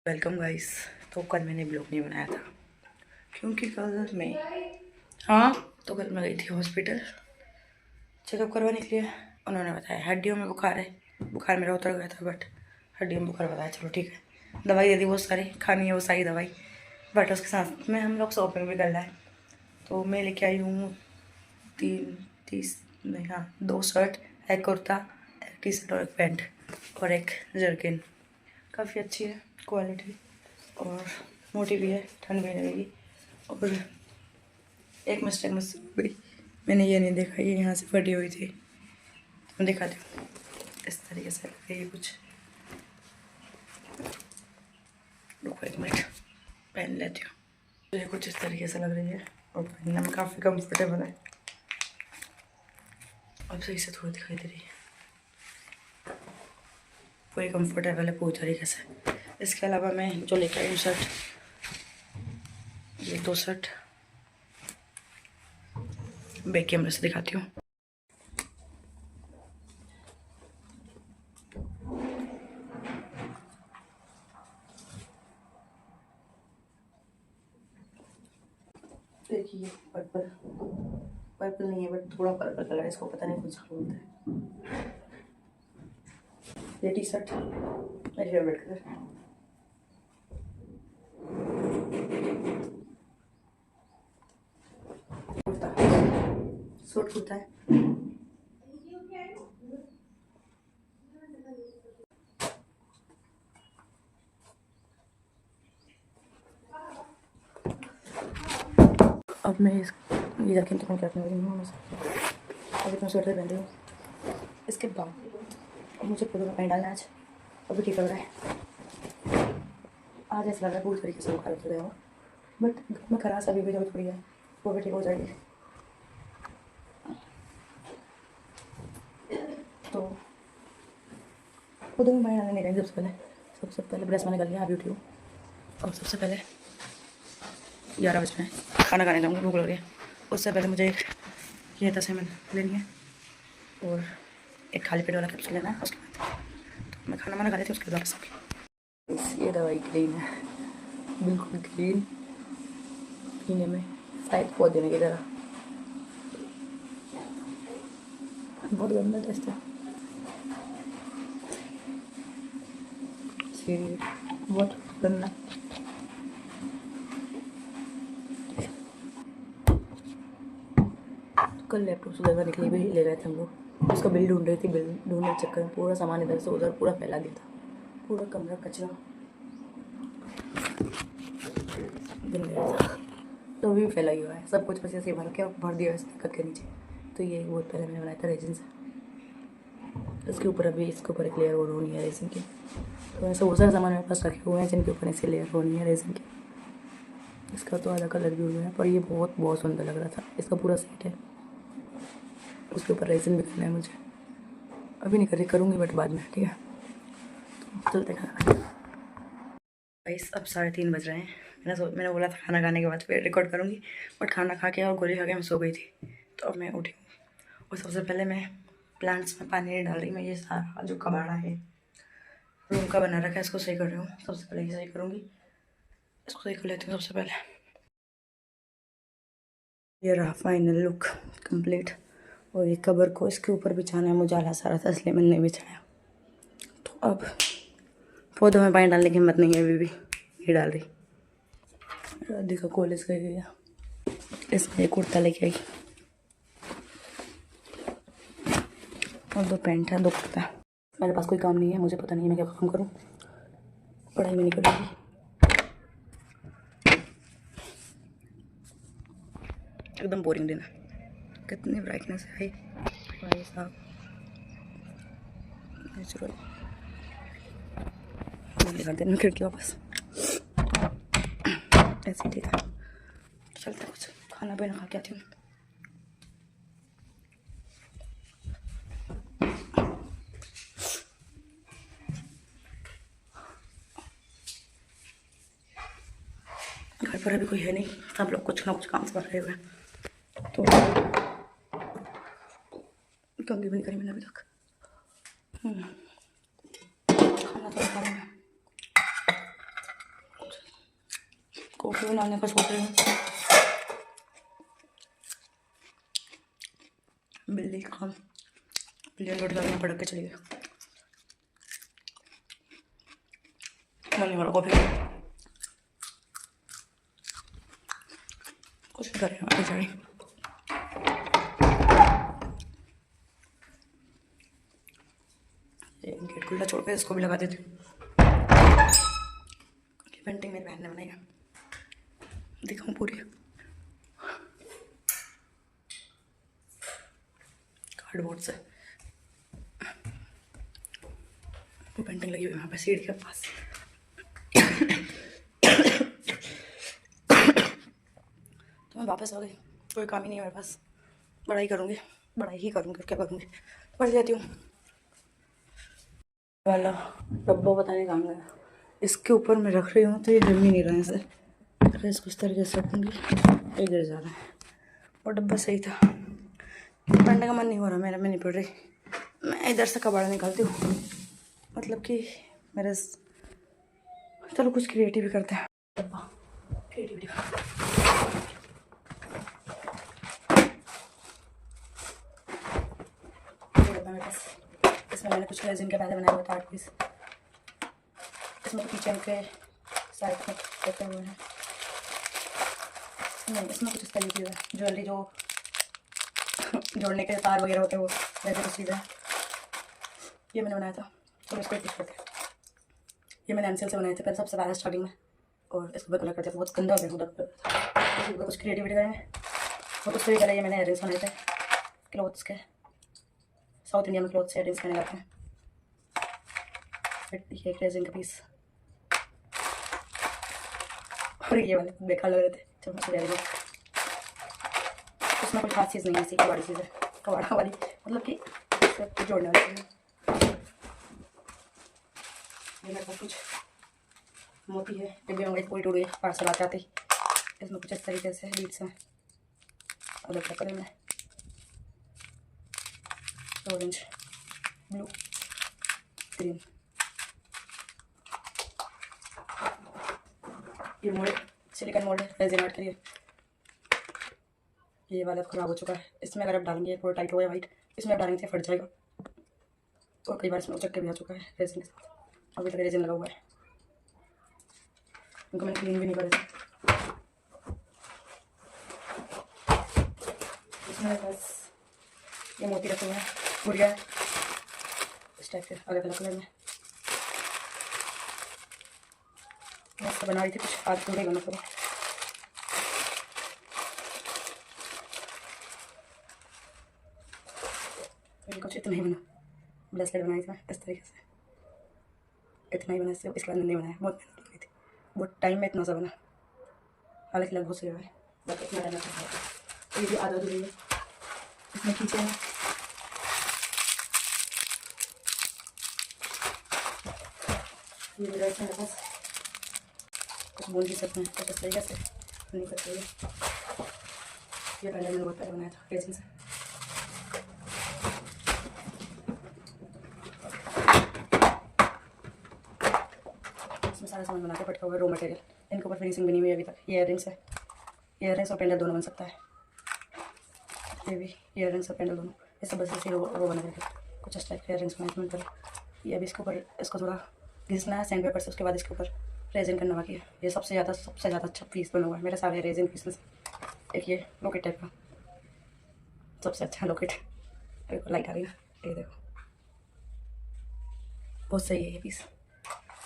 Welcome guys. तो कल मैंने ब्लॉग नहीं बनाया था क्योंकि कल मैं तो कल मैं गई थी हॉस्पिटल चेकअप करवाने के लिए। उन्होंने बताया हड्डियों में बुखार है। बुखार मेरा उतर गया था बट हड्डियों में बुखार बताया। चलो ठीक है, दवाई दे दी बहुत सारी, खानी है वो सारी दवाई। बट उसके साथ में हम लोग शॉपिंग भी करना है। तो मैं लेके आई हूँ 2 शर्ट, एक कुर्ता, एक टी शर्ट और एक पैंट और एक जर्किन। काफ़ी अच्छी है क्वालिटी और मोटी भी है, ठंड भी नहीं लगेगी। और एक मिस्टेक मुझसे हो गई, मैंने ये नहीं देखा ये यहाँ से फटी हुई थी। तो दिखाती हूँ, इस तरीके से लग रही है कुछ। रुको एक मिनट, पहन लेती हूँ। तो ये कुछ इस तरीके से लग रही है और पहनने में काफ़ी कंफर्टेबल है। अब सही से थोड़ी दिखाई दे रही है, पूरी कंफर्टेबल है पूरी तरीके से। इसके अलावा मैं जो लेकर आई हूँ शर्ट, ये 2 शर्ट बैक कैमरे से दिखाती हूँ। देखिए पर्पल पर्पल नहीं है बट थोड़ा पर्पल कलर है, इसको पता नहीं कुछ बोलते हैं। ये टी शर्ट मेरी favourite colour, kurta, suit kurta है। अब मैं ये जैकेट तो क्या रखने वाली हूँ। अभी मैं स्वेटर पहन रही हूँ। इसके बाद अब मुझे पूरा पैंट डालना है आज। अभी ठीक लग रहा है, आज ऐसा लग रहा है पूरी तरीके से बुखार उतर गया हो। बट घर में खराश अभी भी थोड़ी है, वो भी ठीक हो जाएगी। तो खुद में पैंट डालने नहीं गई। सबसे पहले ब्रश मैंने कर लिया, अभी उठी हूँ। और सबसे पहले 11 बज रहे हैं, खाना खाने जाऊँगी, भूख लग रही है। उससे पहले मुझे एक ये तस्वीर लेनी है और एक खाली पेट वाला कैप्सूल लेना है। उसके बाद तो मैं खाना खा रही थी, उसके बाद वापस ये दवाई क्लीन है, बिल्कुल क्लीन। पीने में शायद पौधे देने की तरह बहुत गंदा टेस्ट है। बहुत गंदा। कल लैपटॉप से लेकर निकली भी ले गए थे हम लोग, उसका बिल ढूंढ रही थी। बिल ढूंढने के चक्कर में पूरा सामान इधर से उधर पूरा फैला दिया था, पूरा कमरा कचरा बन गया था। तो भी फैला ही हुआ है सब कुछ, बस ऐसे भर के भर दिया इस दिक्कत के नीचे। तो ये बहुत पहले मैंने बनाया था रेजिन से, इसके ऊपर अभी इसके ऊपर एक लेयर और होनी है रेजिन की। तो ऐसे बहुत सारे सामान मेरे पास रखे हुए हैं जिनके ऊपर ऐसे लेयर होनी है रेजिन की। इसका तो आधा कलर भी हो गया है, पर ये बहुत बहुत सुंदर लग रहा था। इसका पूरा सेट है, उसके ऊपर रेजिन भी करना है मुझे। अभी नहीं करी, करूँगी बट बाद में, ठीक है। तो चलते खाना। गाइस अब 3:30 बज रहे हैं। मैंने बोला था खाना खाने के बाद फिर रिकॉर्ड करूँगी, बट खाना खा के और गोली खा के मैं सो गई थी। तो अब मैं उठी हूँ और सबसे पहले मैं प्लांट्स में पानी नहीं डाल रही। मैं ये सारा जो कबाड़ा है रूम का बना रखा है इसको सही कर रही हूँ। सबसे पहले ये सही करूँगी, इसको सही कर लेती हूँ सबसे पहले। ये रहा फाइनल लुक कंप्लीट। और ये कबर को इसके ऊपर बिछाना है, मुझे आलस आ रहा था इसलिए मैंने नहीं बिछाया। तो अब पौधों में पानी डालने की हिम्मत नहीं है, अभी भी नहीं डाल रही। राधिका कॉलेज गई गया, इसमें कुर्ता लेके आई और 2 पैंट है 2 कुर्ता। मेरे पास कोई काम नहीं है, मुझे पता नहीं है मैं क्या काम करूँ, पढ़ाई में नहीं करूँगी। एकदम बोरिंग दिन है। कितनी ब्राइटनेस है भाई साहब, नेचुरल। कर देना खिड़की वापस, ऐसे ठीक है। चलते कुछ खाना पीना खा के आती हूँ। घर पर अभी कोई है नहीं, सब लोग कुछ ना कुछ काम से रहे हुए हैं। तो कंघी भी नहीं करी मैंने अभी तक। खाना तो खा लेना। कॉफी बनाने का सोच रही हूँ। बिल्ली काम बिल्ली लौट कर पड़क के चली गई। नहीं वाला कॉफी कुछ नहीं करेगा बेचारी। गेट खुला छोड़ के इसको भी लगा देती हूँ। पेंटिंग मेरी बहन ने बनाई है, दिखाऊँ पूरी। कार्डबोर्ड से वो पेंटिंग लगी हुई वहाँ पे सीढ़ी के पास। तो मैं वापस आ गई, कोई काम ही नहीं है मेरे पास। पढ़ाई करूँगी, पढ़ाई ही करूँगी, क्या करूँगी, पढ़ लेती हूँ। वाला डब्बा पता नहीं कहाँ गया, इसके ऊपर मैं रख रही हूँ तो ये जम ही नहीं रहा है इसे। फिर इसको इस तरीके से रखूँगी, ये गिर जा रहा है। और डब्बा सही था, पढ़ने का मन नहीं हो रहा मेरा, मैं नहीं पढ़ रही। मैं इधर से कबाड़ा निकालती हूँ, मतलब कि मेरे चलो कुछ क्रिएटिव करते हैं। डब्बा क्रिएटिविटी मेरे पास। इसमें मैंने कुछ रेजिन के पहले बनाए हुए थे 8 पीस। इसमें किचन के साइड में रखे हुए हैं। नहीं, इसमें कुछ इस तरीके की ज्वेलरी जो जोड़ने के तार वगैरह होते हैं वो वैसे कुछ चीज़ें। ये मैंने बनाया था, तो इसको यूज करते हैं। ये मैंने एमसीएल से बनाए थे पहले सबसे पहले स्टार्टिंग में, और इसको कलर करते थे, बहुत गंदा हो गया। कुछ क्रिएटिविटी करेंगे। और उससे भी पहले ये मैंने एयरिंग्स बनाए थे क्लॉथ्स के, साउथ इंडिया में क्लॉथ से एयरिंग्स पहने जाते हैं। ये एक रेजिन का पीस, और ये वाले बेकार लग रहे थे जब मैं एयरिंग। उसमें कोई खास चीज़ नहीं है, ऐसी कबाड़ी चीज़ है, कबाड़ा वाली मतलब कि जोड़ने वाली चीज़ है। ये मेरे पास कुछ मोती है, डिब्बे में पूरी टूट गई पार्सल आते आते ही। इसमें कुछ इस तरीके से बीट्स हैं अलग अलग कलर में, ऑरेंज, ब्लू, ग्रीन। ये मोल्ड सिलिकॉन मोल्ड है, रेजिन आर्ट के लिए। ये वाला ख़राब हो चुका है, इसमें अगर आप डालेंगे थोड़ा टाइट हो गया वाइट, इसमें आप डालेंगे से फट जाएगा। और कई बार इसमें उचक के भी आ चुका है रेजिन के साथ, अभी तक रेजिन लगा हुआ है, उनको मैंने क्लीन भी नहीं करा। इसमें बस ये मोती रखे हुए हैं, गुड़िया इस टाइप के अलग अलग कलर में। मैं इसको बना रही थी, कुछ आज पूरे बना करो। कुछ इतना ही बना, ब्रेसलेट बनाई थी इस तरीके से, इतना ही बना। इससे इसके बाद नहीं बनाया, बहुत मेहनत लगी थी, बहुत टाइम में इतना सा बना। हालांकि लगभग से है, बट इतना टाइम लगता है। ये भी आधा दूरी है, इसमें खींचे हैं। ये भी रहता है मेरे पास, कुछ बोल भी सकते हैं, कुछ इस तरीके से नहीं सकते। ये पहले मैंने बहुत पहले बनाया था रेजिन से। इसमें सारा सामान बना के पटका हुआ है, रॉ मटेरियल। इनके ऊपर फिनिशिंग बनी हुई है अभी तक। ये इयररिंग्स है, इयररिंग्स और पेंडल दोनों बन सकता है। ये भी इयररिंग्स और पेंडल दोनों, ये सब बस ऐसे रो बना देते कुछ इस टाइप के इयररिंग्स मैनेजमेंट कर। ये अभी इसके ऊपर इसको थोड़ा घिसना है सैंड पेपर से, उसके बाद इसके ऊपर रेजिन करना बाकी है। ये सबसे ज़्यादा अच्छा पीस बना हुआ है मेरे सारे रेजिन पीस में से। एक ये लॉकेट टाइप का सबसे अच्छा लॉकेट, देखो लाइट आ रही है, ये देखो बहुत सही है ये पीस।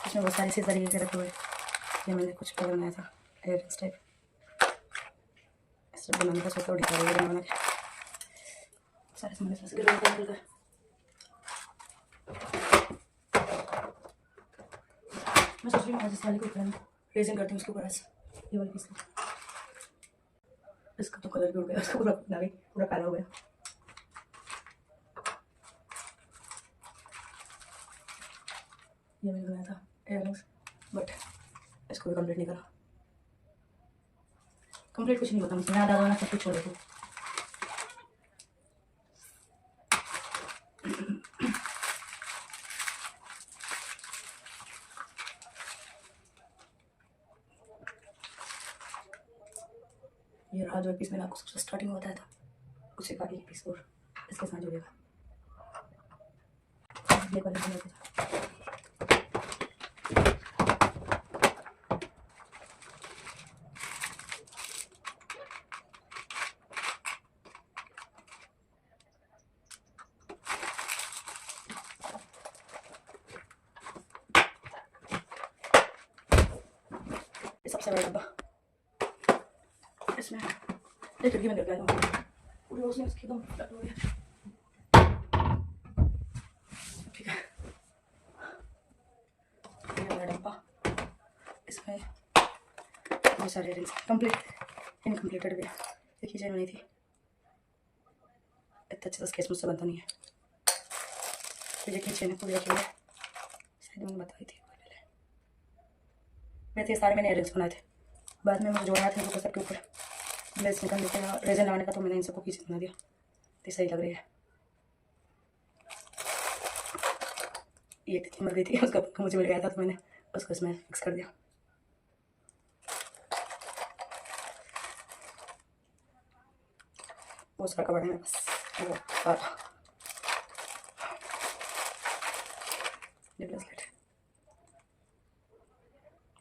इसमें बहुत सारे सीजर के रखे हुए। ये मैंने कुछ पहले बनाया था इयररिंग्स टाइप, इस बनाने का सोचा उठा रही है बनाने के सारे सामान इसमें से गिर गए। मैं सोच रही हूँ आज इस वाले को रेजिन करती हूँ उसके ऊपर, ये वाली पीस इसका तो कलर भी उड़ गया, उसका पूरा ना गई, पूरा काला हो गया। ये मैंने बनाया था इयररिंग्स, बट इसको भी कंप्लीट नहीं करा। कंप्लीट कुछ नहीं होता मुझसे, मैं आधा आधा सब कुछ छोड़ देती हूँ। ये रहा जो एक पीस मैंने आपको सबसे स्टार्टिंग में बताया था, उसी का एक पीस और इसके साथ जुड़ेगा। ये वाले कलर के साथ सबसे बड़ा डब्बा, इसमें एक खिड़की बंद करके आया हूँ, पूरी रोशनी उसकी एकदम फ्लड हो गई। ठीक है, ये वाला डब्बा, इसमें बहुत सारे रिंग्स कंप्लीट इनकम्प्लीटेड भी है। देखिए चैन बनी थी, इतना अच्छा सा स्केच मुझसे बनता नहीं है। तो देखिए चैन पूरी रखी हुई है, शायद मैंने बताई थी पहले। वैसे सारे मैंने इयररिंग्स बनाए थे, बाद में मुझे जोड़ना था इनको सबके ऊपर लेस निकल देते हैं, रेजन लगाने का, तो मैंने इन सबको पीछे बना दिया, तो सही लग रही है। ये तिथि मर गई थी, उसका पंखा मुझे मिल गया था, तो मैंने उसको इसमें फिक्स कर दिया। बहुत सारा कवर है मेरे पास, वो सारा ब्रेसलेट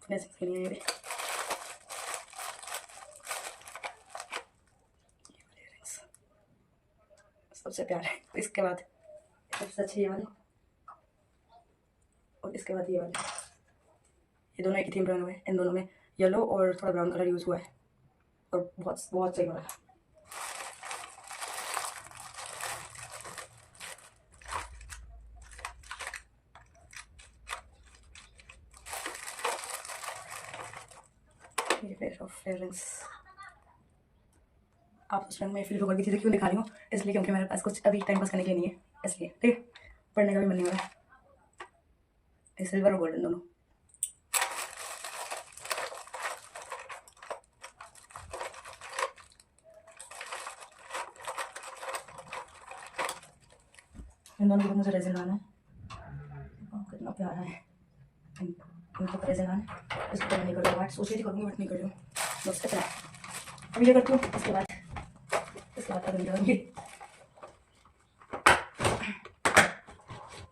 फिनिशिंग के लिए। ये भी सबसे प्यारा है। इसके बाद सबसे अच्छी ये वाली, और इसके बाद ये वाली। ये दोनों एक ही थीम ब्राउन हुए हैं, इन दोनों में येलो और थोड़ा ब्राउन कलर यूज़ हुआ है, और बहुत बहुत सही बना है। ये पेयर ऑफ इयररिंग्स आप उस रंग में फिल होकर की चीज़ें क्यों दिखा रही हूँ, इसलिए क्योंकि मेरे पास कुछ अभी टाइम पास करने के लिए नहीं है, इसलिए ठीक है, पढ़ने का भी मन नहीं हो रहा है। सिल्वर और गोल्डन दोनों। इन दोनों को मुझे रेजिन लाना है, कितना प्यारा है इनको रेजिन लाना है। इसको तो नहीं कर रही हूँ, सोच रही थी करूँगी बट नहीं कर रही हूँ, बस इतना अभी ये करती हूँ। इसके बाद नहीं करूँगी,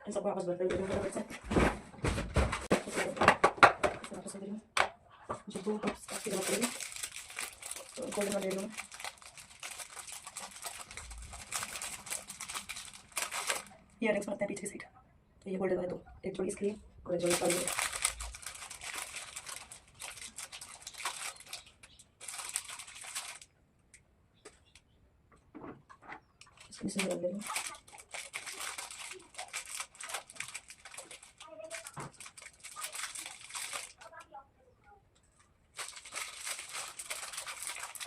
इन सबको वापस बदल दे दूँ फटाफट से। वापस दे दूँ मुझे दो की जरूरत पड़ेगी, तो गोल्डन वाले ले लूँ। ये इयररिंग्स बनते हैं पीछे की साइड, तो ये गोल्डन वाले दो, एक जोड़ी इसके लिए और एक जोड़ी इसके लिए। इसको ले लूँ।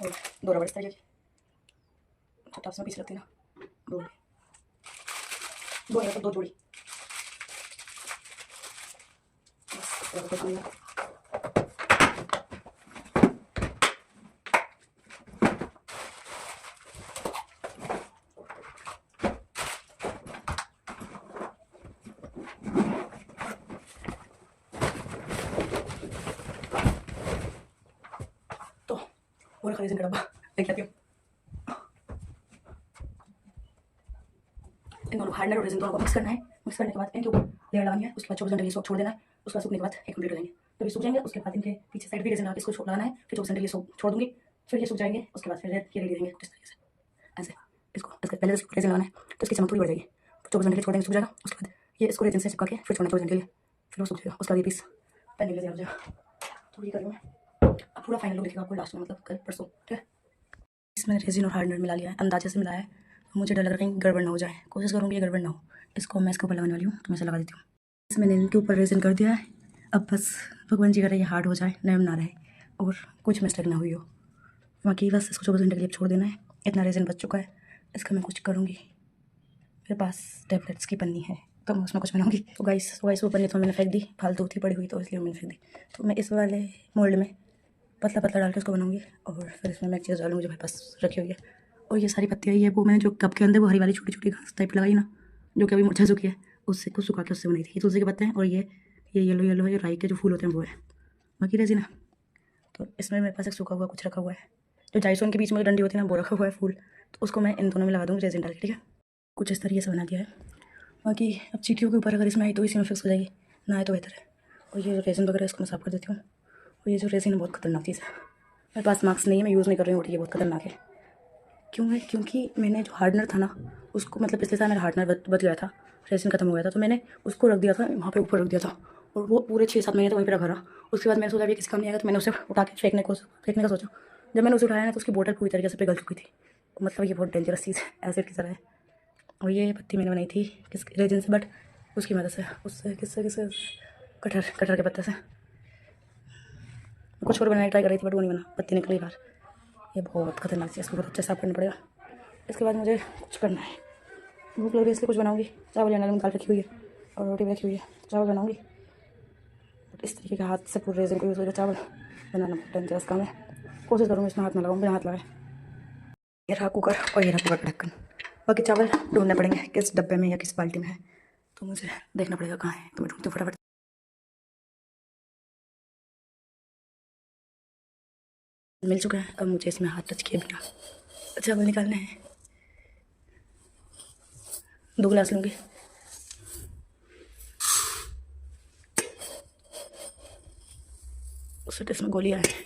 और दो रबड़ इस तरीके की, तो टॉप्स में पीछे लगती ना, दो या तो दो जोड़ी, बस तो पूरा खरीदने का डब्बा देख लेती हूँ। इन दोनों हार्डनर और रेजिन दोनों को मिक्स करना है। मिक्स करने के बाद इनके ऊपर लेयर लगानी है, उसके बाद 24 घंटे ये छोड़ देना है। उसके बाद सूखने के बाद एक कंप्लीट हो जाएंगे, तो ये सूख जाएंगे। उसके बाद इनके पीछे साइड भी रेजिन लगा के इसको लगाना है, फिर 24 घंटे ये छोड़ दूंगी, फिर ये सूख जाएंगे। उसके बाद फिर ये रेडी रहेंगे कुछ इस तरीके से, ऐसे इसको पहले रेजिन लगाना है, तो इसकी चमक थोड़ी बढ़ जाएगी। 24 घंटे के लिए छोड़ देंगे, सूख जाएगा। उसके बाद ये इसको रेजिन से चिपका के फिर छोड़ना 24 घंटे के लिए, फिर वो सूख जाएगा। उसका ये पीस पहले ले जाएगा। तो ये कर रही हूँ मैं, अब पूरा फाइनल लुक दिखेगा आपको लास्ट में, मतलब कल परसों, ठीक है। इसमें रेजिन और हार्डनर मिला लिया है, अंदाजे से मिलाया है। मुझे डर लग रहा है कहीं गड़बड़ ना हो जाए, कोशिश करूँगी ये गड़बड़ ना हो। इसको मैं इसके ऊपर लगाने वाली हूँ, तो मैं इसे लगा देती हूँ। इसमें मैंने इनके ऊपर रेजिन कर दिया है। अब बस भगवान जी करे ये हार्ड हो जाए, नरम ना रहे और कुछ मिस्टेक ना हुई हो। बाकी बस इसको 24 घंटे के लिए छोड़ देना है। इतना रेजिन बच चुका है, इसका मैं कुछ करूँगी। मेरे पास टैबलेट्स की पन्नी है, तो मैं उसमें कुछ बनाऊँगी। तो गाइस वो पन्नी तो मैंने फेंक दी, फालतू थी पड़ी हुई, तो इसलिए मैंने फेंक दी। तो मैं इस वाले मोल्ड में पतला पतला डाल के उसको बनाऊँगी, और फिर इसमें मैं चीज़ डालूँगी जो मेरे पास रखी हुई है। और ये सारी पत्तियाँ, ये वो मैंने जो कप के अंदर वो हरी वाली छोटी छोटी घास टाइप लगाई ना, जो कि अभी मुरझा चुकी है, उससे कुछ सुखा के उससे बनाई थी। ये तुलसी के पत्ते हैं, और ये येलो है, राई के जो फूल होते हैं वो है। बाकी रेजिन ना, तो इसमें मेरे पास एक सूखा हुआ कुछ रखा हुआ है, जो जाइसोन के बीच में डंडी होती है ना, वो रखा हुआ है फूल, तो उसको मैं इन दोनों में लगा दूँगी रेजिन डाल के, ठीक है। कुछ इस तरीके से बना दिया है। बाकी अब चीटियों के ऊपर अगर इसमें आई तो इसी में फिक्स हो जाएगी, ना आए तो बेहतर है। और ये जो रेजिन वगैरह इसको मैं साफ़ कर देती हूँ। और ये जो रेजिन है बहुत खतरनाक चीज़ है, मेरे पास मार्क्स नहीं है, मैं यूज़ नहीं कर रही हूँ, ये बहुत खतरनाक है। क्यों है? क्योंकि मैंने जो हार्डनर था ना उसको, मतलब पिछले साल मेरा हार्डनर बच गया था, रेजिन खत्म हो गया था, तो मैंने उसको रख दिया था वहाँ पे ऊपर रख दिया था, और वो पूरे 6-7 महीने तो वहीं पे रखा रहा। उसके बाद मैंने सोचा अभी किसी काम नहीं आएगा, तो मैंने उसे उठा के फेंकने का सोचा। जब मैंने उसे उठाया ना तो उसकी बोतल पूरी तरीके से पिघल चुकी थी। मतलब ये बहुत डेंजरस चीज़ है, एसिड की तरह है। और ये पत्ती मैंने बनाई थी किस रेजिन से, बट उसकी मदद से, उससे किससे कटहर के पत्ते से। कुछ और बनाने की ट्राई कर रही थी बट वो नहीं बना, पत्ती निकली बाहर। ये बहुत खतरनाक चीज़, इसको बहुत अच्छे से साफ करना पड़ेगा। इसके बाद मुझे कुछ करना है, भूख लग रही है इसलिए कुछ बनाऊंगी। चावल या दाल रखी हुई है और रोटी भी रखी हुई है, चावल बनाऊंगी। बट इस तरीके के हाथ से पूरे रेजिन को यूज़ करके चावल बनाना बहुत डेंजरस काम है। कोशिश करूँगी इसमें हाथ में लगाऊँ, बिना हाथ लगाए। ये रहा कुकर और ये रहा कुकर का ढक्कन। बाकी चावल ढूंढने पड़ेंगे किस डब्बे में या किस बाल्टी में है, तो मुझे देखना पड़ेगा कहाँ है, तो मैं ढूंढती हूँ फटाफट। मिल चुका है, अब मुझे इसमें हाथ टच किए बिना चावल निकालने हैं। 2 गिलास लूँगी। उस इसमें गोलियाँ हैं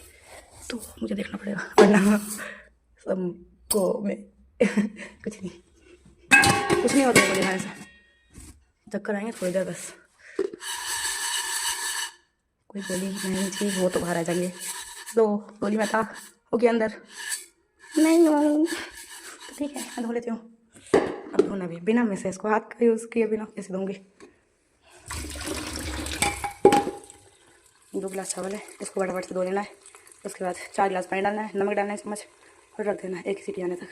तो मुझे देखना पड़ेगा, वरना सबको मैं कुछ नहीं होता है गोली खाने से, चक्कर आएंगे थोड़ी देर बस। कोई गोली नहीं चाहिए, वो तो बाहर आ जाएंगे। दो गोली में था, हो गया अंदर, नहीं हो तो ठीक है, मैं धो लेती हूँ। अब धोना भी बिना मैं से इसको हाथ का यूज़ किए बिना कैसे दूँगी। 2 गिलास चावल है, इसको फटाफट से धो लेना है। उसके बाद 4 गिलास पानी डालना है, नमक डालना है चम्मच, और रख देना है 1 सीटी आने तक।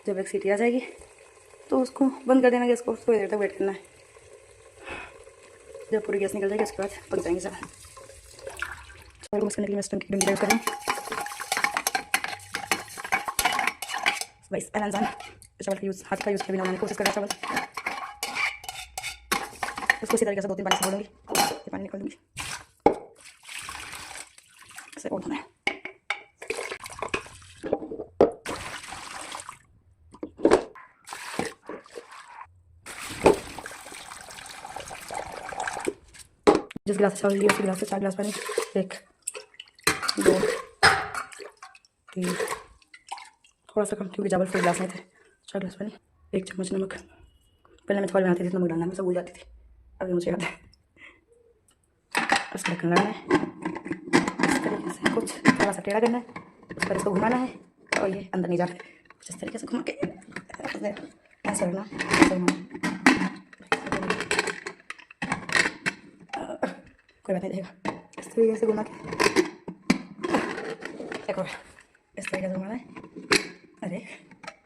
जब 1 सीटी आ जाएगी तो उसको बंद कर देना गैस को, थोड़ी देर तक वेट करना है। जब पूरी गैस निकल जाएगी उसके बाद पक जाएंगे चावल। चावल को मिक्स करने के लिए मैं स्टैंड की डंडी यूज़ करूँ। बस अनजान चावल का यूज़, हाथ का यूज़ किया बिना बनाने की कोशिश करना चावल। उसको इसी तरीके से 2-3 पानी से बोलूँगी, ये पानी निकाल दूँगी, इसे और धोना है। जिस गिलास से चावल लिया उसी गिलास से 4 गिलास पानी, 1 2 3, थोड़ा सा कम क्योंकि चावल फुल गिलास में थे। 4 गिलास पानी, 1 चम्मच नमक। पहले मैं चावल बनाती थी नमक डालना मैं सब भूल जाती थी, अभी मुझे याद है। उसका ढक्कन लगाना है इस तरीके से, कुछ थोड़ा सा टेढ़ा करना है, उस पर इसको घुमाना है और ये अंदर नहीं जा रहा है। कुछ इस तरीके से घुमा के ऐसे रखना, ऐसे घुमाना। कोई बात नहीं देगा, इस तरीके से घुमा के एक और इस तरीके से घुमाना है। अरे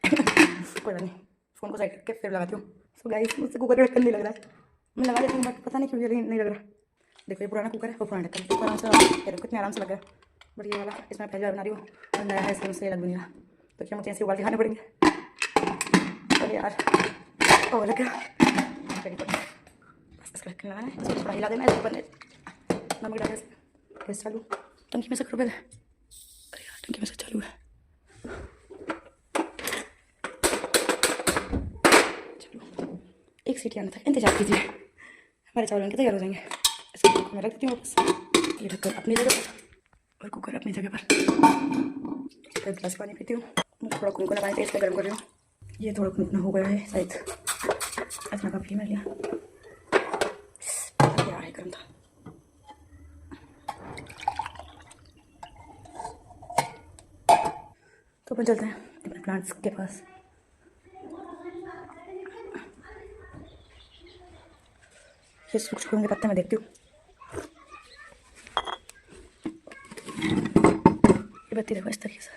कोई बात नहीं, फ़ोन को साइड करके फिर लगाती हूँ। सो गाइस मुझसे कुकर का ढक्कन नहीं लग रहा है, मैं लगा लेती हूँ बट पता नहीं क्यों ये नहीं लग रहा। देखो ये पुराना कुकर है और पुराना ढक्कन, आराम से कितने आराम से लग रहा है। बट ये वाला इसमें पहली बार बना रही हूँ और नया है, इसलिए मुझसे लग भी नहीं रहा, तो क्या मुझे ऐसे उबाल के खाने पड़ेंगे। अरे यार और लग गया, बस इसका ढक्कन लगाना है, इसको थोड़ा हिला देना है, ऊपर नमक डाल के गैस चालू, टंकी में से करो पहले। अरे यार टंकी में से चालू है, चलो 1 सीटी आने तक इंतजार कीजिए, हमारे चावल बनके तैयार हो जाएंगे। इसको मैं रख देती हूँ वापस, ये ढक्कन अपनी जगह पर और कुकर अपनी जगह पर। फिर गिलास पानी पीती हूँ, थोड़ा कुनकुना पानी तेज से गर्म कर रही हूँ। ये थोड़ा कुनकुना हो गया है शायद, इतना काफ़ी मैं लिया, क्या है गर्म था। तो अपन चलते हैं अपने प्लांट्स के पास। ये सूखे होंगे पत्ते मैं देखती हूँ। ये बत्ती देखो इस तरीके से,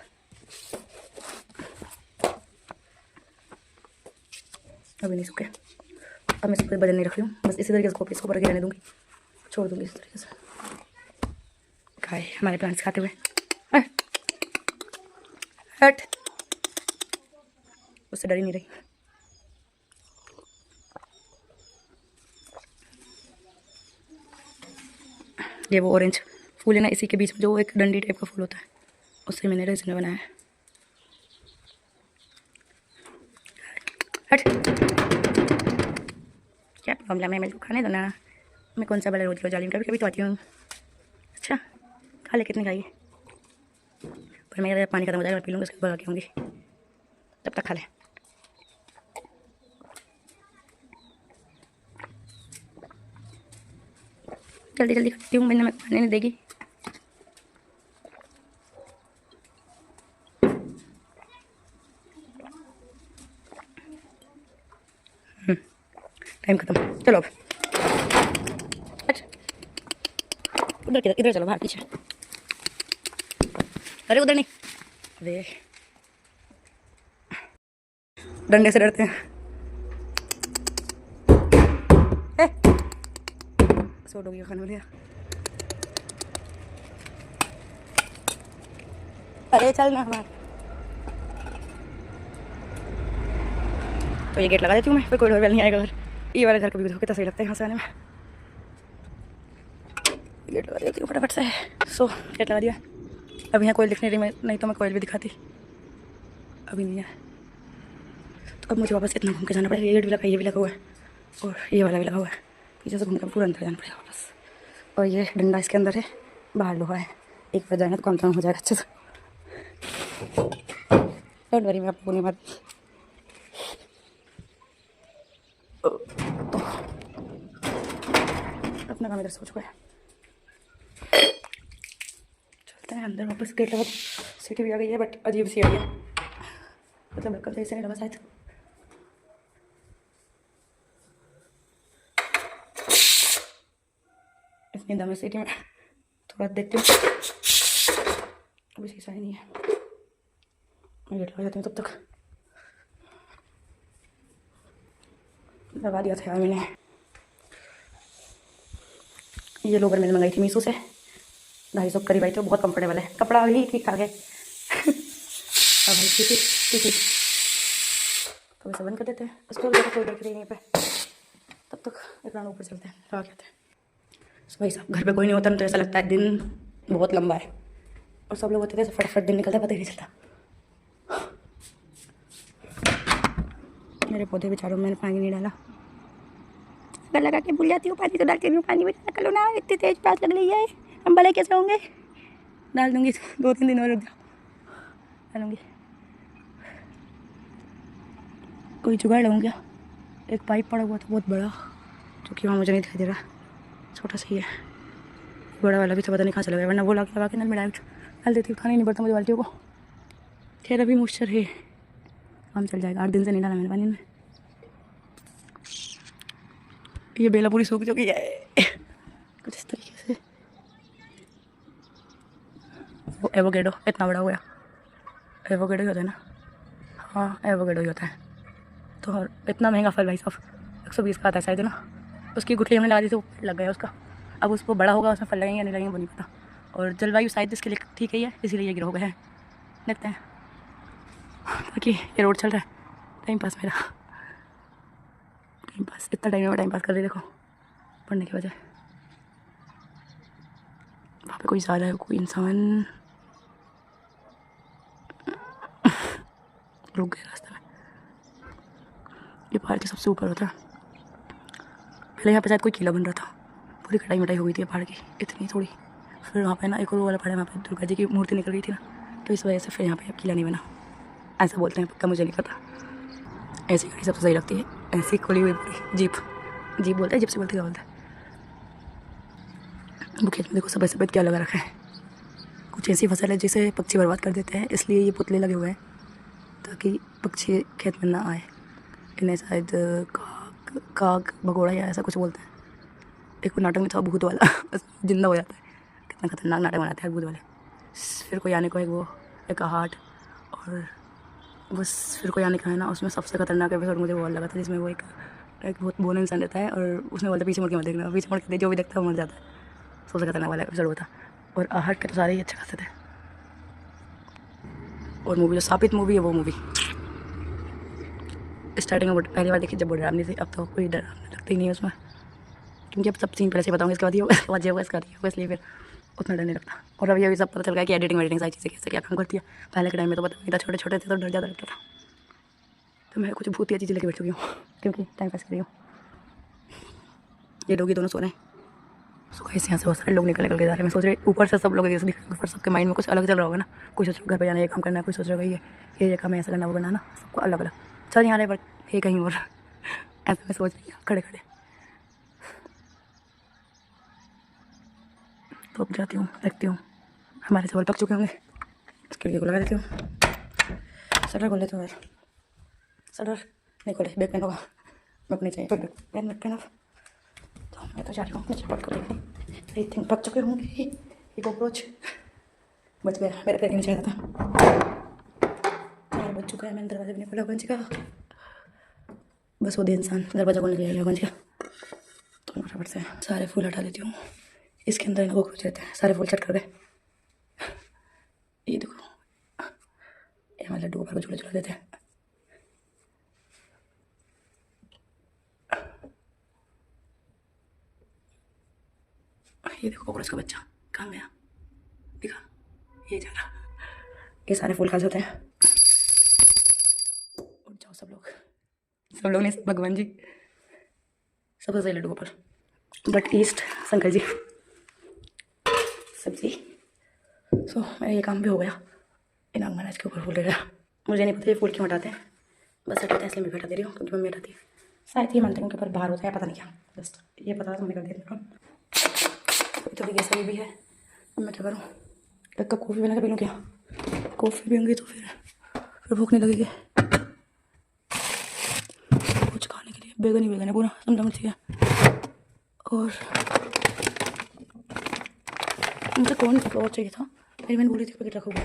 अभी नहीं सूखे। अब मैं इसको वजन नहीं रख रही हूँ, बस इसी तरीके से इसको ऊपर रहने दूँगी, छोड़ दूँगी इस तरीके से। खाए हमारे प्लांट्स खाते हुए, हट उससे डर ही नहीं रही। ये वो ऑरेंज फूल है ना, इसी के बीच में जो एक डंडी टाइप का फूल होता है, उससे मैंने रेजिन बनाया है। हट, क्या प्रॉब्लम है? मेरे को खाने दो ना। मैं कौन सा वाला रोज रोज कभी कभी तो आती हूँ। अच्छा खा ले, कितनी खाइए, पर मेरा पानी खत्म हो जाएगा, मैं पी लूँगी, उसके बाद आऊँगी, तब तक खा ले। जल्दी जल्दी खाती हूँ, मैंने खाने नहीं देगी। टाइम खत्म, चलो अब। अच्छा उधर इधर चलो, बाहर पीछे। अरे उधर नहीं, अरे डंडे से डरते हैं। सो डोगी खाने वाले। अरे चल ना हमारा, तो ये गेट लगा देती हूँ मैं, फिर कोई डोर बेल नहीं आएगा। ये वाले घर कभी देखो कितना सही लगता है यहाँ से आने में। गेट लगा देती हूँ फटाफट से। सो गेट लगा दिया। अब यहाँ कोयल दिखने रही, मैं नहीं तो मैं कोयल भी दिखाती, अभी नहीं है। तो अब मुझे वापस इतना घूम के जाना पड़ेगा। ये गेट भी लगा, ये भी लगा हुआ है और ये वाला भी लगा हुआ है। पीछे से घूम कर पूरा अंदर जाना पड़ेगा वापस। और ये डंडा इसके अंदर है, बाहर लोहा है। एक बार जाएंगे तो काम तमाम हो जाएगा अच्छे से। डोंट वरी, मैं आपको नहीं मारती। अपना काम इधर से हो चुका है, चलते हैं अंदर वापस। गेट लगा, सीटी भी आ गई है बट अजीब सी आई है, मतलब कल ऐसे नहीं लगा शायद। इतनी दम है सीटी में, थोड़ा देखती हूँ। अभी शीशा ही नहीं है, मैं गेट लगा जाती हूँ तब तक। लगा दिया था यार मैंने। ये लोवर मैंने मंगाई थी मीशो से, 250 करीब आई थी, बहुत कंफर्टेबल है, कपड़ा भी ठीक ठाक है। अब भाई ठीक तो वैसे बंद कर देते हैं उसको, कोई देख रही नहीं पे, तब तक इतना ऊपर चलते हैं। क्या कहते हैं भाई साहब, घर पे कोई नहीं होता ना तो ऐसा लगता है दिन बहुत लंबा है, और सब लोग होते थे फटाफट दिन निकलता पता ही नहीं चलता। मेरे पौधे बेचारों मैंने पानी नहीं डाला, अगर लगा के भूल जाती हूँ पानी तो डालती हूँ, पानी भी डाला करो ना, इतनी तेज प्यास लग रही है, हम भले कैसे होंगे। डाल दूँगी 2-3 दिन और रुक जाओ, डालूँगी। कोई जुगाड़ लाऊँ क्या? एक पाइप पड़ा हुआ था बहुत बड़ा, जो कि वहाँ मुझे नहीं दिखाई दे रहा, छोटा सा ही है। बड़ा वाला भी तो पता नहीं कहाँ चला गया, वरना वो लगा के नल में डायरेक्ट डाल देती हूँ, खाना ही नहीं पड़ता मुझे बाल्टियों को। खैर अभी मॉइस्चर है, काम चल जाएगा। 8 दिन से नहीं डाला मैंने पानी में। ये बेला पूरी सूख चुकी है कुछ इस तरीके से। वो एवोकेडो इतना बड़ा हो गया, एवोकेडो ही होता है ना? हाँ एवोकेडो ही होता है। तो और इतना महंगा फल भाई साहब, 120 का आता है शायद ना। उसकी गुठली हमने लगा दी तो लग गया उसका, अब उसको बड़ा होगा, उसमें फल लगेंगे या नहीं लगेंगे वो नहीं पता। और जलवायु शायद इसके लिए ठीक ही है, इसीलिए ये गिर हो गया है। देखते हैं, बाकी ये रोड चल रहा है, टाइम पास मेरा, टाइम पास। इतना टाइम में टाइम पास कर रही देखो, पढ़ने की वजह। वहाँ पे कोई जा रहा है, कोई इंसान रुक गया रास्ते में। ये पहाड़ के सबसे ऊपर होता है। पहले यहाँ पे शायद कोई किला बन रहा था, पूरी कटाई मिटाई हो गई थी पहाड़ की इतनी थोड़ी। फिर वहाँ पे ना एक और वाला पहाड़ है, वहाँ पे दुर्गा जी की मूर्ति निकल गई थी ना, तो इस वजह से फिर यहाँ पे अब किला नहीं बना, ऐसा बोलते हैं, पक्का मुझे नहीं पता। ऐसी गाड़ी सबसे सही लगती है, ऐसी खुली हुई पूरी जीप बोलते हैं, जीप से बोलते क्या बोलते हैं। वो खेत में देखो सफ़ेद सफ़ेद क्या लगा रखा है, कुछ ऐसी फसल है जिसे पक्षी बर्बाद कर देते हैं, इसलिए ये पुतले लगे हुए हैं ताकि पक्षी खेत में ना आए। इन्हें शायद काग भगोड़ा या ऐसा कुछ बोलते हैं। एक नाटक में था भूत वाला जिंदा हो जाता है, कितना खतरनाक नाटक बनाते हैं भूत वाले। फिर कोई आने को एक हार्ट, और बस फिर कोई आने का है ना, उसमें सबसे खतरनाक एपिसोड मुझे वो लगा था, जिसमें वो एक बहुत बोना इंसान रहता है और उसमें बोलता है पीछे मुड़ के मत देखना, पीछे मुड़ के जो भी देखता है वो मर जाता है। सबसे खतरनाक वाला एपिसोड वो था। और आहट के तो सारे ही अच्छे खासे थे। और मूवी जो सापित मूवी है वो मूवी स्टार्टिंग में पहली बार देखी जब वो डरावनी थी, अब तो कोई डरावनी लगती नहीं है उसमें, क्योंकि अब सब सीन पहले से बताऊँगी, इसके बाद ये होगा, इसके बाद ये होगा, इसके बाद ये होगा, इसलिए फिर उतना डर नहीं लगता। और अभी अभी सब पता चल गया कि एडिटिंग सारी चीज़ें कैसे क्या काम करती है। पहले के टाइम में तो पता नहीं था, छोटे छोटे थे तो डर ज़्यादा लगता था। तो मैं कुछ भूतिया चीज़ें लेके बैठ चुकी हूँ क्योंकि टाइम पास कर रही हूँ। ये लोग ये दोनों सो रहे हैं। सो गाइस यहाँ से बहुत सारे लोग निकल के जा रहे हैं। मैं सोच रही ऊपर से सब लोग जैसे दिख रहे हैं, ऊपर सबके माइंड में कुछ अलग चल रहा होगा ना। कोई सोच रहा घर पे जाना, ये काम करना है, कोई सोच रहा है ये काम है, ऐसा करना, वो करना ना, सबको अलग अलग चल यहाँ रहे पर ये कहीं और ऐसा मैं सोच रही हूँ खड़े खड़े। तो अब जाती हूँ, देखती हूँ हमारे चावल पक चुके होंगे। खिड़की को लगा देती हूँ, शटर खोल लेती हूँ। शटर नहीं खोले, बैग पेन होगा मैं अपने चाहिए पेन ऑफ। तो मैं तो जा रही हूँ अपने चावल को देखने। आई थिंक पक चुके होंगे। ये कॉकरोच बच गया, मेरे पैर के नीचे था। बच चुका है, मैंने दरवाजा भी नहीं खोला गंज का। बस वो दे इंसान दरवाजा खोलने के लिए गंज का। तो फटाफट से सारे फूल हटा देती हूँ। इसके अंदर इनको कॉकरोच रहते हैं, सारे फूल चट कर गए। ये देखो ये हमारे लड्डू ऊपर को झूला झूला देते हैं। ये देखो कॉकरोच का बच्चा कहाँ गया, दिखा, ये जा रहा। ये सारे फूल खा जाते हैं। उठ जाओ सब लोग नहीं, भगवान जी सबसे सही लड्डू ऊपर। बट ईस्ट शंकर जी सब्जी। सो मेरा ये काम भी हो गया। इनाम महाराज के ऊपर फूल ले गया। मुझे नहीं पता ये फूल क्यों हटाते हैं, बस हटाते हैं इसलिए मैं हटा दे रही हूँ क्योंकि मम्मी हटाती है। शायद ये मानते हैं उनके ऊपर बाहर होता है, पता नहीं क्या, जस्ट ये पता तो मैं कर देती हूँ। थोड़ी गैस भी है, अब मैं क्या करूँ, एक कप कॉफ़ी बना कर पी लूँ क्या? कॉफ़ी पीऊँगी तो फिर भूख नहीं लगेगी। कुछ खाने के लिए बैगन ही बैगन है पूरा, शिमला मिर्च है। और मुझे कौन सा फ्लावर चाहिए था, मेरी मैंने बोली थी पैकेट रखोगे,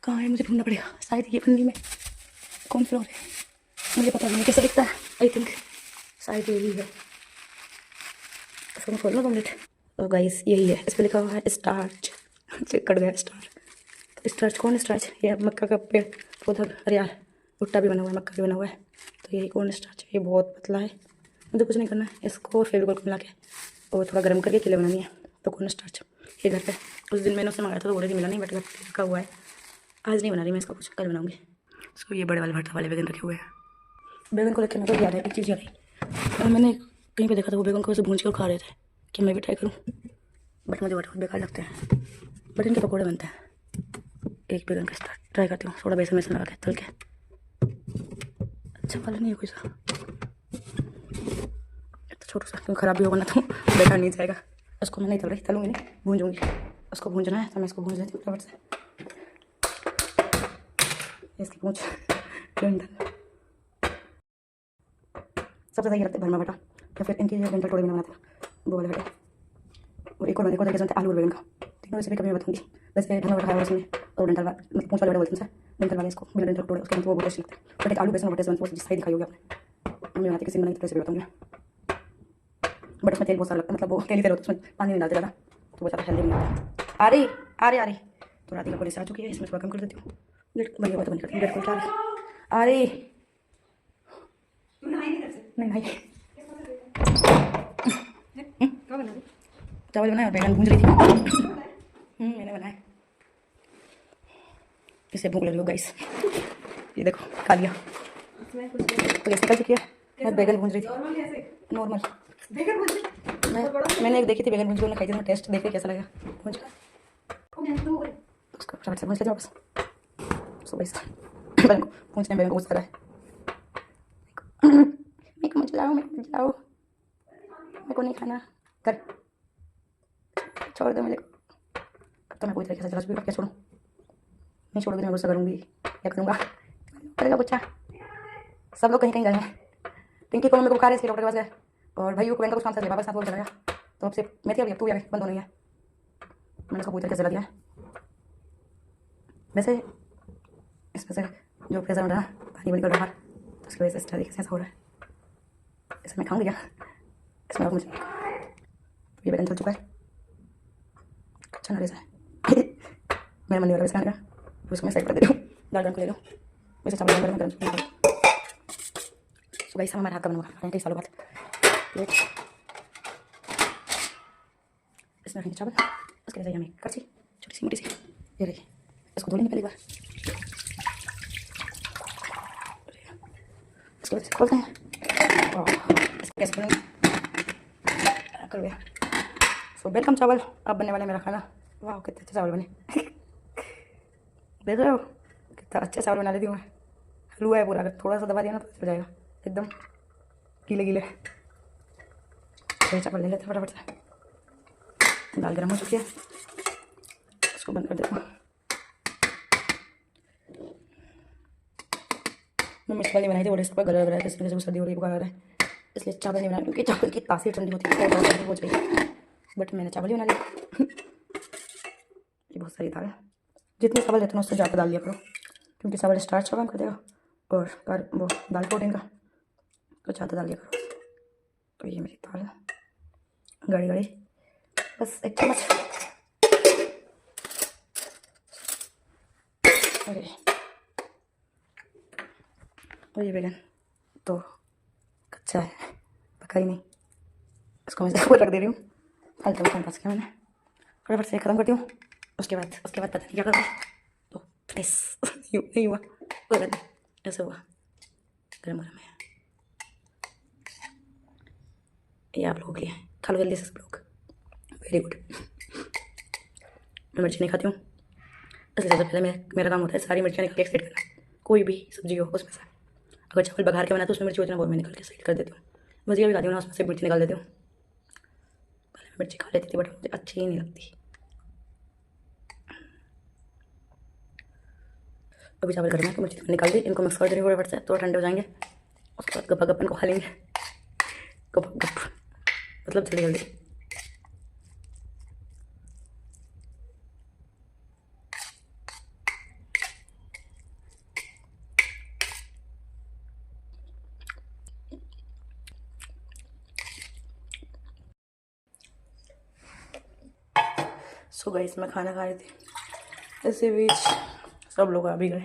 कहाँ है, मुझे ढूंढना पड़ेगा। शायद ये पन्नी में कौन फ्लावर है, मुझे पता नहीं कैसा दिखता है। आई थिंक शायद यही है। इसको खोल लो कम्प्लीट। तो गाइस यही है, इस पर लिखा हुआ है स्टार्च। चेक कर गया स्टार्च। तो स्टार्च कौन स्टार्च, ये मक्का का पेड़ पौधा। अरे यार भुट्टा भी बना हुआ है, मक्का भी बना हुआ है। तो यही कौन स्टार्च है, ये बहुत पतला है। मुझे कुछ नहीं करना है, इसको फेविकोल को मिला के और थोड़ा गर्म करके किले बनानी है। तो कौन स्टार्च ये घर पे उस दिन मैंने उससे मंगाया था तो बोले कि मिला नहीं, बट घर पे रखा हुआ है। आज नहीं बना रही मैं इसका कुछ, कल बनाऊंगी। सो ये बड़े वाले भरता वाले बैगन रखे हुए हैं। बैगन को लेकर मेरे को याद है एक चीज़ याद आई। मैंने कहीं पे देखा था वो बैगन को ऐसे भूंज कर खा रहे थे, कि मैं भी ट्राई करूँ, बट मुझे बहुत बेकार लगते हैं। बट इनके पकौड़े बनते हैं। एक बैगन का ट्राई करती हूँ, थोड़ा बेसन लगा के तल के। अच्छा वाला नहीं है कोई सा, तो छोटा सा, क्यों ख़राब भी होगा ना तो बेकार नहीं जाएगा। उसको मैं नहीं तल रही, तलूँगी नहीं, भूंजूँगी। उसको भूंजना है तो मैं इसको भूंज लेती हूँ फटाफट से। इसकी पूंछ डंठल सबसे सही लगता है, भरमा भटा या फिर इनकी डंठल टोड़े में बनाते हैं वो वाले भटे। और एक और तरीके से बनता है आलू और बैगन का। तीनों रेसिपी कभी मैं बताऊँगी। वैसे भरमा भटा खाया उसमें और डंठल मतलब पूंछ वाले भटे बोलते हैं, डंठल वाले इसको बिना डंठल टोड़े, उसके वो बहुत टेस्ट लगता है। बट एक आलू बेसन भटे से वो सही दिखाई होगी आपने, मम्मी बनाती किसी बनाई तो रेसिपी बताऊँगी। बट उसमें तेल बहुत सारा लगता है, मतलब वो तेल ही तेल होता है, उसमें पानी नहीं डालते ज़्यादा, तो वो ज़्यादा हेल्दी नहीं लगता। आ रही तो रात का पुलिस आ चुकी है, इसमें थोड़ा कम कर देती हूँ। गेट बंद हुआ तो बंद करती हूँ, गेट खोल के आ रही नहीं चावल बनाया और बैगन भूंज रही थी। मैंने बनाया, इसे भूख लगी हो गाइस। ये देखो खा लिया, तो गैस निकल चुकी है। मैं बैगन भूंज रही थी नॉर्मल। मैंने एक देखी थी बैगन भूंज के, खाई थी, मैं टेस्ट देख के कैसा लगा भूंज का, उसको फटाफट से भूंज लेते वापस। सो गाइस बैगन को भूंजने में बहुत सारा है। मुझे लाओ मेरे को नहीं खाना, कर छोड़ दो मेरे को। अब तो मैं कोई तरीके से जला क्या छोड़ूँ, नहीं छोड़ोगे मैं गुस्सा करूँगी, क्या करूँगा, करेगा बच्चा। सब लोग कहीं गए हैं। पिंकी को मेरे को बुखार है, इसलिए डॉक्टर के पास गए, और भाइयों को कुछ काम था, वापस साथ वो चला गया। तो अब से मैं थी, अभी तू बंद हो नहीं है। मैंने उसको पूरी तरीके से जला दिया। वैसे इसमें से जो प्रेशर बन रहा है, पानी बनी कर रहा है, तो उसकी वजह से इस तरीके से ऐसा हो रहा है। इसे मैं खाऊंगी क्या, इसमें और मुझे ये बैगन चल चुका है, अच्छा ना है। मेरा मन नहीं हो रहा है खाने का, उसको मैं साइड कर दे रही हूँ। दाल गरम को ले लो, वैसे चावल गरम गरम सुबह सब हमारे हाथ का बना हुआ कई सालों बाद। प्लेट इसमें रखेंगे चावल, उसके लिए हमें करछी छोटी सी मोटी सी, ये रखिए। इसको धो लेंगे पहली बार, इसको वैसे खोलते हैं। इसको कैसे खोलेंगे? कर गया। सो वेलकम चावल, अब बनने वाला है मेरा खाना। वाह कितने अच्छे चावल बने। देख रहे हो कितना अच्छे चावल बना लेती हूँ मैं। हलवा है पूरा, अगर थोड़ा सा दबा दिया ना तो चल जाएगा एकदम गीले गीले। तो चावल ले लेते हैं फटाफट से। दाल गर्म हो चुकी है, इसको बंद कर देता हूँ। मैं मिर्च वाली बनाई थी, और इस पर गला गला है, इस वजह से सर्दी हो रही है, बुखार आ रहा है, इसलिए चावल नहीं बनाया, क्योंकि चावल की तासीर ठंडी होती है तो ठंडी हो जाएगी। बट मैंने चावल ही बना लिया। ये बहुत सारी दाल है, जितनी चावल लेते हैं उससे ज़्यादा डाल दिया करो, क्योंकि चावल स्टार्च का काम कर देगा और वो दाल प्रोटीन का, तो ज़्यादा डाल दिया करो। तो ये मेरी दाल गड़ी गड़ी, बस एक चम्मच। अरे और ये बैगन तो कच्चा है, पका ही नहीं, इसको मैं ऊपर रख दे रही हूँ। फालतू टाइम पास किया मैंने, फटाफट से ख़त्म करती हूँ। उसके बाद पता नहीं क्या करूँ। तो प्लीज़ यूँ नहीं हुआ, कोई बात नहीं, ऐसा हुआ गर्म गर्म है। ये आप लोगों के लिए, खा लो जल्दी से सब लोग। Very good. मैं मिर्ची नहीं खाती हूँ, इसलिए सबसे पहले मेरा काम होता है सारी मिर्चियाँ निकाल के साइड करना। कोई भी सब्जी हो उसमें से, अगर चावल बघार के बना तो उसमें मिर्ची होती है ना, वो मैं निकाल के साइड कर देती हूँ। भजिया भी खाती हूँ ना, उसमें से मिर्ची निकाल देती हूँ। पहले मैं मिर्ची खा लेती थी बट मुझे अच्छी ही नहीं लगती। अभी चावल गर्म है तो मिर्ची निकाल दी, इनको मिक्स कर देंगे फटाफट से, थोड़ा ठंडे हो जाएंगे। उसके बाद गप्पा गप्पन को खा लेंगे, गप गप मतलब जल्दी जल्दी। सो गाइस मैं खाना खा रही थी, इसी बीच सब लोग आ भी गए।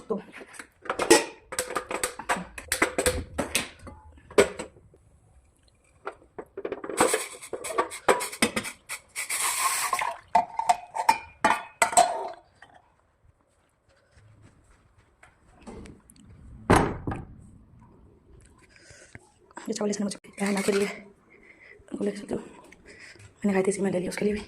तो ये चावल इसने मुझे कहना के लिए ले सकते हो, मैंने खाई थी इसी में ले लिया उसके लिए भी।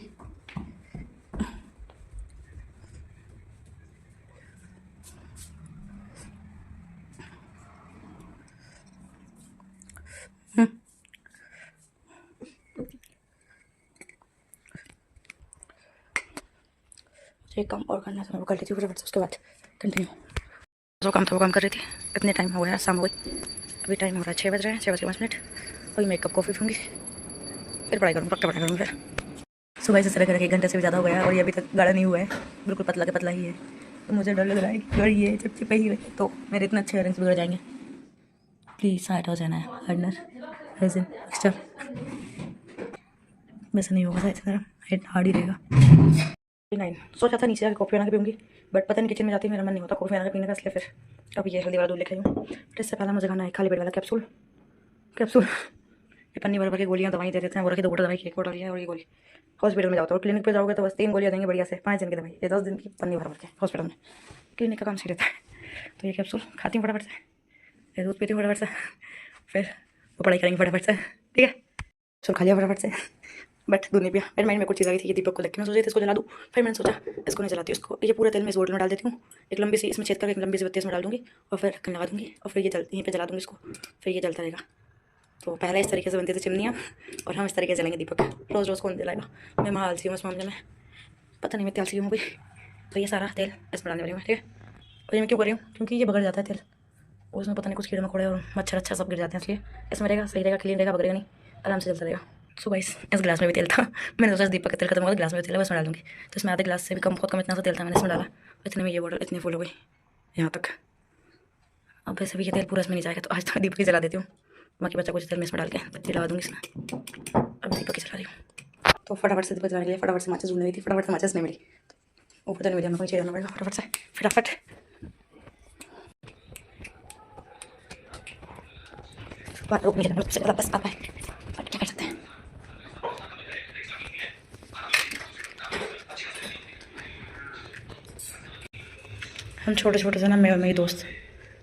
एक काम और करना था, मैं वो कर लेती हूँ फटाफट से, उसके बाद कंटिन्यू। जो काम था वो काम कर रही थी, इतने टाइम हो गया, शाम हो गई। अभी टाइम हो रहा है 6 बज रहे हैं, 6:05। अभी मैं एक कप कॉफ़ी पीऊँगी, फिर पढ़ाई करूँगी, पक्का पढ़ाई करूँगी फिर। सुबह से तरह 1 घंटे से भी ज़्यादा हो गया और ये अभी तक गाढ़ा नहीं हुआ है, बिल्कुल पतला के पतला ही है। तो मुझे डर लग रहा है कि अगर ये चिपचिपे ही रहे तो मेरे इतने अच्छे इयरिंग्स बिगड़ जाएंगे। प्लीज़ साइड हो जाना है, हार्डनर रेजिन एक्स्ट्रा, वैसे नहीं होगा, हाइट हार्ड ही रहेगा। 9 सोचा था नीचे जाकर कॉफ़ी बना के पीऊँगी, बट पता नहीं किचन में जाती मेरा मन नहीं होता कॉफ़ी बना के पीने का, इसलिए फिर अब ये हल्दी वाला दूध लेके आई हूँ। बट इससे पहले मुझे खाना है खाली पेट वाला कैप्सूल। ये पन्नी भर भर के गोलियाँ दवाई दे देते हैं, वो रखी 2 बोतल दवाई की, 1 बोतल है और ये गोली। हॉस्पिटल में जाओ तो क्लिनिक पे जाओगे तो बस 3 गोलियाँ देंगे बढ़िया से, 5 दिन की दवाई, ये 10 दिन की पन्नी भर भर के हॉस्पिटल में। क्लिनिक का काम सही रहता है। तो ये कैप्सूल खाती हूँ फटाफट से, ये दूध पीती हूँ फटाफट से, फिर वो पढ़ाई करेंगे फटाफट से, ठीक है। चल खा लिया फटाफट से, बट दूध नहीं पिया। मेरे माइंड में कुछ चीज़ आ गई थी कि दीपक को देख के मैं सोची थी इसको जला दूँ, फिर मैंने सोचा इसको नहीं जलाती, इसको ये पूरा तेल में इस बोतल में डाल देती हूँ, एक लंबी सी इसमें छेद करके एक लंबी सी बत्ती इसमें डाल दूँगी और फिर ढक्कन लगा दूँगी और फिर ये यहीं पे जला दूँगी इसको, फिर ये जलता रहेगा। तो पहले इस तरीके से बनती थी चिमनियाँ और हम इस तरीके से जलेंगे दीपक। रोज़ रोज़ कौन जलाएगा, मैं महा आलसी हूँ इस मामले में, पता नहीं मैं इतनी आलसी हूँ कोई। तो ये सारा तेल इसमें डालने वाली हूँ, ठीक है। और ये मैं क्यों कर रही हूँ, क्योंकि ये बगड़ जाता है तेल, उसमें पता नहीं कुछ कीड़े मकोड़े और मच्छर अच्छा सब गिर जाते हैं, इसलिए इसमें रहेगा, सही रहेगा, क्लीन रहेगा, बगड़ेगा नहीं, आराम से चलता रहेगा। सो गाइस इस गिलास में भी तेल था, मैंने सोचा दीपक का तेल खत्म होगा, गिलास में भी तेल है, उसमें डाल दूँगी। तो इसमें आधे गिलास से भी कम, बहुत कम इतना सा तेल था, मैंने इसमें डाला, इतने में ये बोतल इतनी फुल हो गई यहाँ तक। अब वैसे भी ये तेल पूरा इसमें नहीं जाएगा, तो आज तक दीपक ही जला देती हूँ, बाकी बच्चा कुछ तेल में इसमें डाल के बत्ती लगा दूँगी इसमें। अब दीपक ही जला रही हूँ। तो फटाफट से दीपक जलाने के लिए फटाफट से माचिस ढूंढ रही थी, फटाफट से माचिस नहीं मिली, ऊपर तो नहीं मिली, हमको नीचे जाना पड़ेगा फटाफट से, फटाफट। बस आप क्या कर सकते हैं। हम छोटे छोटे से ना, मैं और मेरी दोस्त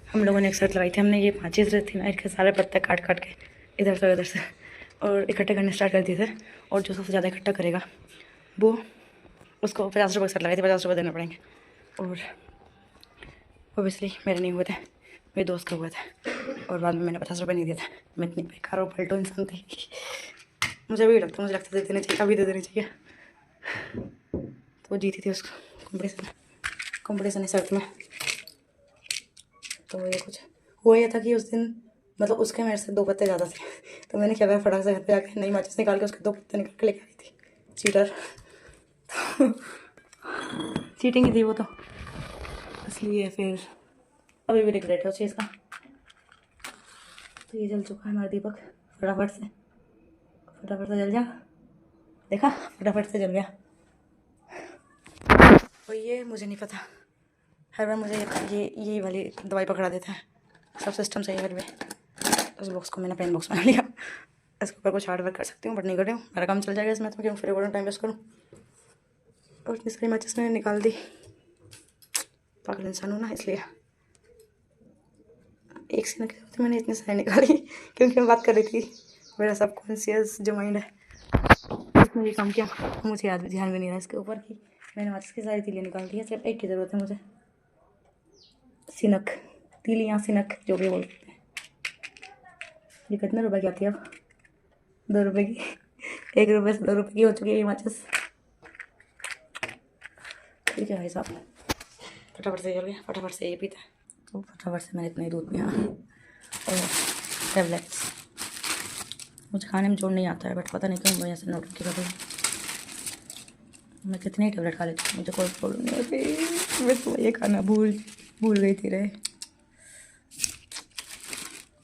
हम लोगों ने एक शर्त लगाई थी, हमने ये 5 चीज़ थी ना, इसके सारे पत्ते काट काट के इधर से उधर से और इकट्ठे करने स्टार्ट कर दिए थे। और जो सबसे ज़्यादा इकट्ठा करेगा वो उसको 50 रुपये की शर्त लगाई थी, 50 रुपये देने पड़ेंगे। और ओबियसली मेरे नहीं हुए थे, मेरे दोस्त का हुआ था और बाद में मैंने 50 रुपये नहीं दिए थे। मैं इतनी बेकार और पलटू इंसान थी। मुझे भी लगता, मुझे लगता दे देने चाहिए, अभी दे देने चाहिए। तो वो जीती थी उसको कंपटीशन है शर्ट में। तो ये कुछ हुआ ये था कि उस दिन मतलब उसके मेरे से 2 पत्ते ज़्यादा थे, तो मैंने क्या करा, फटाक से घर पे जाके नई माचिस निकाल के उसके 2 पत्ते निकाल के लेके आई थी। चीटर चीटिंग ही थी वो तो, इसलिए फिर अभी भी रिग्रेट है उस चीज़ का। तो ये जल चुका है हमारा दीपक, फटाफट से जल जा, देखा फटाफट से जल गया। और ये मुझे नहीं पता, हर बार मुझे यही वाली दवाई पकड़ा देता है, सब सिस्टम सही है। उस बॉक्स को मैंने पेन बॉक्स बना लिया, इसके ऊपर कुछ हार्ड वर्क कर सकती हूँ बट नहीं कर रही हूँ, मेरा काम चल जाएगा इसमें, तो क्यों फिर और टाइम वेस्ट करूँ। और इतनी सारी मैचेस मैंने निकाल दी, पागल इंसान हूँ ना, इसलिए एक से निकली मैंने इतनी सारी निकाली क्योंकि मैं बात कर रही थी। मेरा सबकॉन्शियस जो माइंड है उसने ये काम किया, मुझे याद ध्यान भी नहीं रहा इसके ऊपर कि मैंने मैचेस की सारी तीलियाँ निकाल दी है, सिर्फ एक की ज़रूरत है मुझे, सिनक, तीलियाँ सिनक जो भी बोलते हैं। ये कितने रुपए की आती है अब? 2 रुपये की। 1 रुपये से 2 रुपये की हो चुकी है ये माचिस। ठीक है भाई साहब, फटाफट से चल गया, फटाफट से ये पीता है। तो फटाफट से मैंने इतना ही दूध पिया। और टैबलेट्स मुझे खाने में जोड़ नहीं आता है, बट पता नहीं क्यों मैं ऐसे नोटंकी कर रही हूँ। मैं कितने ही टैबलेट खा लेती हूँ, मुझे कोई प्रॉब्लम नहीं होती। मैं तो ये खाना भूल गई थी रे,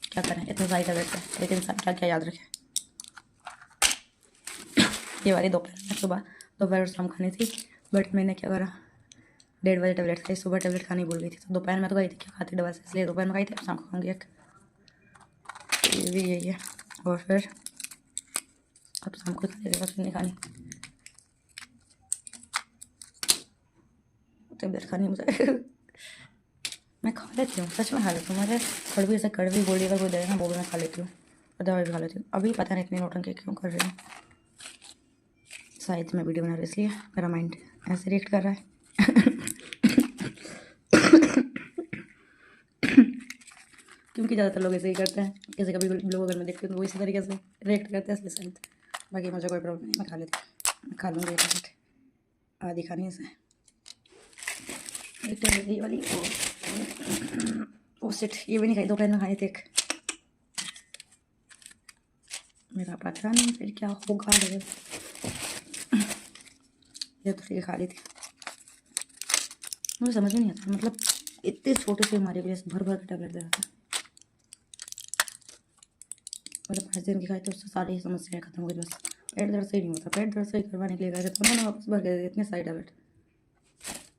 क्या करें, इतने सारी टैबलेट है लेकिन इंसान क्या क्या याद रखे। ये वाली दोपहर और शाम खानी थी, बट मैंने क्या करा, 1:30 बजे टैबलेट खाई, सुबह टैबलेट खानी भूल गई थी। तो दोपहर में तो गई थी, क्या खाती दवा से, इसलिए दोपहर में खाई थी, शाम को खाऊंगी एक। ये भी यही है। और फिर अब शाम को खा लेगा, फिर नहीं खानी, टैबलेट खानी मुझे मैं खा लेती हूँ, सच में खा लेती हूँ। मुझे कड़वी ऐसे कड़वी गोली अगर कोई दे ना वो भी मैं खा लेती हूँ, और दवाई भी खा लेती हूँ। अभी पता नहीं इतनी नोटंकी क्यों कर रही हूँ, शायद मैं वीडियो बना रही इसलिए मेरा माइंड ऐसे रिएक्ट कर रहा है। क्योंकि ज़्यादातर लोग ऐसे ही करते हैं, जैसे कभी लोग अगर मैं देखती हूँ तो वो इसी तरीके से रिएक्ट करते हैं, इसलिए शायद। बाकी मुझे कोई प्रॉब्लम नहीं, मैं खा लेती हूँ, मैं खा लूँगी ये टैबलेट, आधी खानी है इसे। एक टैबलेट ये वाली, ओ शिट, ये भी नहीं खाई, दोपहर में खाई थी एक। मेरा पता नहीं फिर क्या होगा, ये तो ठीक खा ली थी। मुझे समझ में नहीं आता, मतलब इतने छोटे से हमारे लिए भर भर के टैबलेट दे रहा था। मतलब 5 दिन की खाई तो उससे सारी समस्याएं खत्म हो गई बस। पेट दर्द से ही नहीं होता, पेट दर्द से ही करवाने के लिए गए थे तो उन्होंने वापस भर के दे दिए इतने सारे टैबलेट।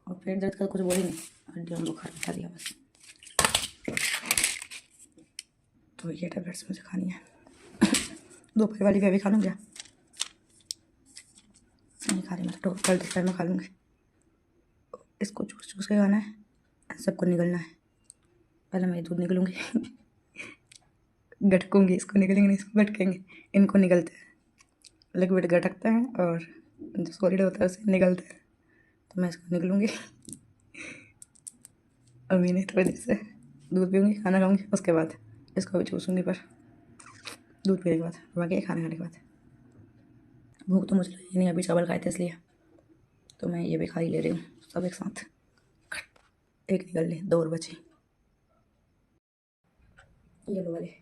और पेट दर्द का कुछ बोल ही नहीं, हड्डियों में बुखार बिठा दिया बस। तो ये टैबलेट्स मुझे खानी है। दोपहर वाली भी अभी खा लूँगी, नहीं खा रही, मैं तो कल दोपहर में खा लूँगी। इसको चूस चूस के खाना है, सबको निगलना है। पहले मैं दूध निकलूँगी गटकूँगी, इसको निकलेंगे नहीं, इसको गटकेंगे, इनको निकलते हैं, लिक्विड गटकते हैं और जो सॉलिड होता है उसे निकलते हैं। तो मैं इसको निकलूँगी अभी नहीं, थोड़ी देर से दूध पीऊँगी, खाना खाऊँगी, उसके बाद इसको भी चूसूँगी, पर दूध पीने के बाद, बाकी खाना खाने के बाद। भूख तो मुझे लगी नहीं, अभी चावल खाए थे इसलिए, तो मैं ये भी खा ही ले रही हूँ सब एक साथ। एक निकल ली, 2 और बची, ये लो वाले।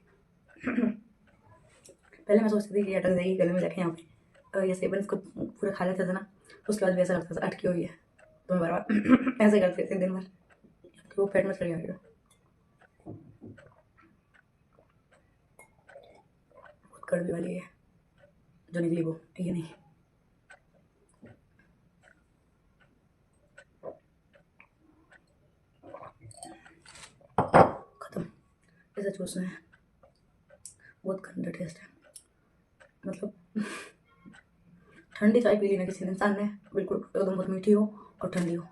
पहले मैं सोचती थी कि अटक जाएगी गले में जाके यहाँ पे, और ये सेवन इसको पूरा खा लेते थे ना, उसके बाद भी ऐसा लगता था अटकी हुई है, तो मैं बार बार ऐसे करते थे दिन भर कि वो पेट में चढ़ जाएगा। बहुत कड़वी वाली है जो निकली वो, ये नहीं। खत्म, ऐसा चूसना है, बहुत गंदा टेस्ट है। मतलब ठंडी चाय पी ली ना किसी इंसान ने, बिल्कुल एकदम बहुत मीठी हो और ठंडी हो,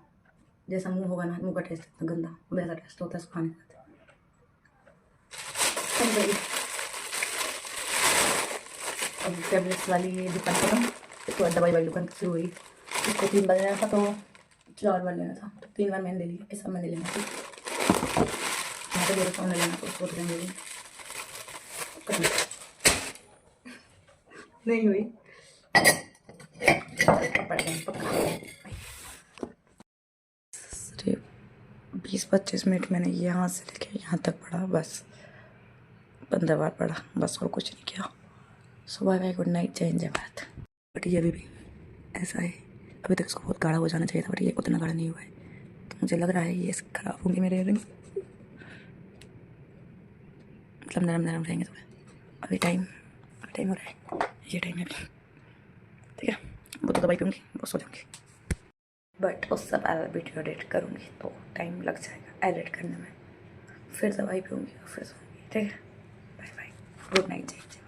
जैसा मुंह होगा ना, मुंह का टेस्ट इतना गंदा, वैसा टेस्ट होता है उसको खाने के बाद। खत्म करी। अब टैबलेट्स वाली ये दुकान खत्म, इसके बाद दवाई वाली दुकान शुरू हुई। इसको 3 बार लेना था तो 4 बार लेना था, तो 3 बार मैंने ले लिया। ऐसा मैंने लेना थी, यहाँ पे मेरे सामने लेना तो उसको ले ली, नहीं हुई। सिर्फ 20-25 मिनट मैंने यहाँ से लेके यहाँ तक पढ़ा, बस 15 बार पढ़ा, बस और कुछ नहीं किया। सुबह बाय, गुड नाइट, जय हिंद, जय भारत। बट ये अभी भी ऐसा है, अभी तक इसको बहुत गाढ़ा हो जाना चाहिए था, बट ये उतना गाढ़ा नहीं हुआ है। तो मुझे लग रहा है ये खराब होंगे मेरे इयररिंग्स, मतलब नरम नरम रहेंगे थोड़े। अभी टाइम हो रहा है, ये टाइम है अभी, ठीक है। वो तो दवाई पीऊँगी, वो सो जाऊँगी, बट उस सब वीडियो एडिट करूँगी तो टाइम लग जाएगा एडिट करने में। फिर दवाई पीऊँगी और फिर सोऊंगी, ठीक है। बाय बाय, गुड नाइट, जय।